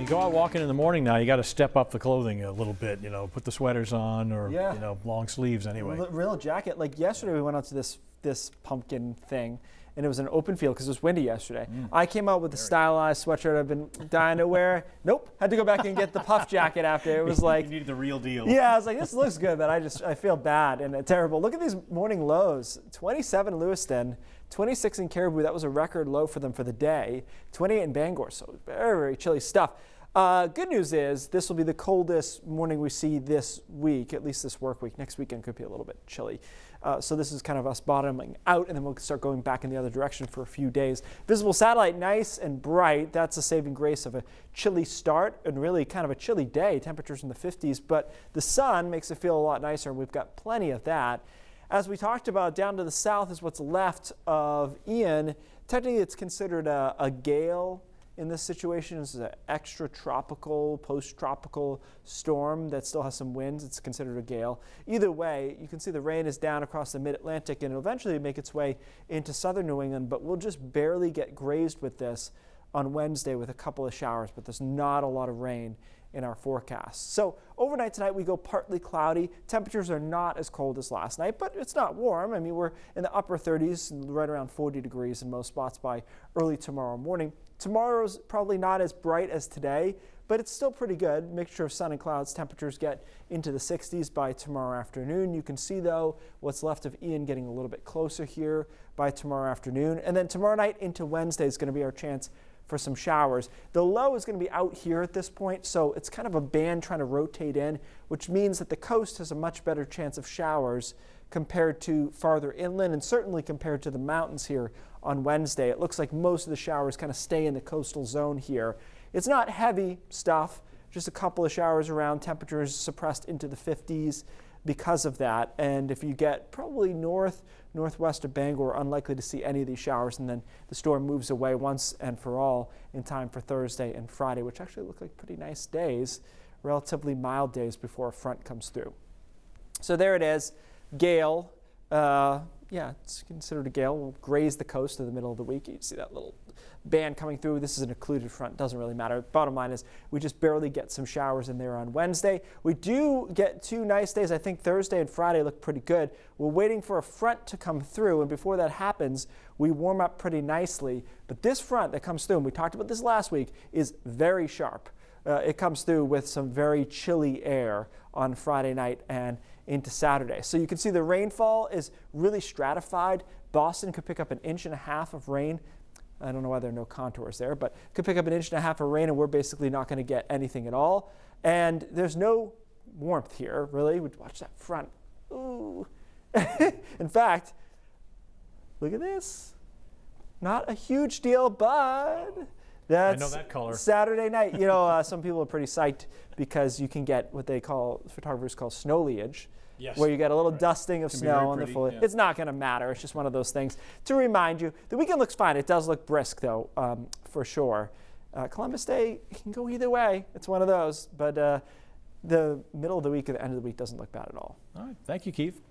go out walking in the morning now, you got to step up the clothing a little bit, put the sweaters on or, long sleeves anyway. Real jacket. Like yesterday we went out to this pumpkin thing and it was an open field because it was windy yesterday. I came out with the stylized sweatshirt I've been dying to wear. Nope. Had to go back and get the puff jacket after. It was like. You needed the real deal. Yeah, I was like, this looks good, but I feel bad and terrible. Look at these morning lows. 27 in Lewiston, 26 in Caribou. That was a record low for them for the day. 28 in Bangor. So very, very chilly stuff. Good news is this will be the coldest morning we see this week, at least this work week. Next weekend could be a little bit chilly. So this is kind of us bottoming out, and then we'll start going back in the other direction for a few days. Visible satellite, nice and bright. That's a saving grace of a chilly start and really kind of a chilly day. Temperatures in the 50s, but the sun makes it feel a lot nicer, and we've got plenty of that. As we talked about, down to the south is what's left of Ian. Technically, it's considered a gale. In this situation, this is an extra-tropical, post-tropical storm that still has some winds. It's considered a gale. Either way, you can see the rain is down across the mid-Atlantic and it'll eventually make its way into southern New England, but we'll just barely get grazed with this on Wednesday with a couple of showers, but there's not a lot of rain in our forecast. So overnight tonight we go partly cloudy. Temperatures are not as cold as last night, but it's not warm. I mean, we're in the upper 30s and right around 40 degrees in most spots by early tomorrow morning. Tomorrow's probably not as bright as today, but it's still pretty good. Mixture of sun and clouds. Temperatures get into the 60s by tomorrow afternoon. You can see, though, what's left of Ian getting a little bit closer here by tomorrow afternoon. And then tomorrow night into Wednesday is going to be our chance for some showers. The low is going to be out here at this point, so it's kind of a band trying to rotate in, which means that the coast has a much better chance of showers compared to farther inland and certainly compared to the mountains here on Wednesday. It looks like most of the showers kind of stay in the coastal zone here. It's not heavy stuff, just a couple of showers around, temperatures suppressed into the 50s because of that. And if you get probably northwest of Bangor, unlikely to see any of these showers, and then the storm moves away once and for all in time for Thursday and Friday, which actually look like pretty nice days, relatively mild days before a front comes through. So there it is, gale. Yeah, it's considered a gale. We'll graze the coast in the middle of the week. You see that little band coming through. This is an occluded front. Doesn't really matter. Bottom line is we just barely get some showers in there on Wednesday. We do get 2 nice days. I think Thursday and Friday look pretty good. We're waiting for a front to come through, and before that happens, we warm up pretty nicely. But this front that comes through, and we talked about this last week, is very sharp. It comes through with some very chilly air on Friday night and into Saturday. So you can see the rainfall is really stratified. Boston could pick up 1.5 inches of rain. I don't know why there are no contours there, but could pick up 1.5 inches of rain, and we're basically not going to get anything at all. And there's no warmth here, really. Watch that front. Ooh. In fact, look at this. Not a huge deal, but that's I know that color. Saturday night. Some people are pretty psyched because you can get what photographers call snowleage. Yes. Where you get a little dusting of snow on the foliage. Yeah. It's not going to matter. It's just one of those things to remind you. The weekend looks fine. It does look brisk, though, for sure. Columbus Day can go either way. It's one of those. But the middle of the week or the end of the week doesn't look bad at all. All right. Thank you, Keith.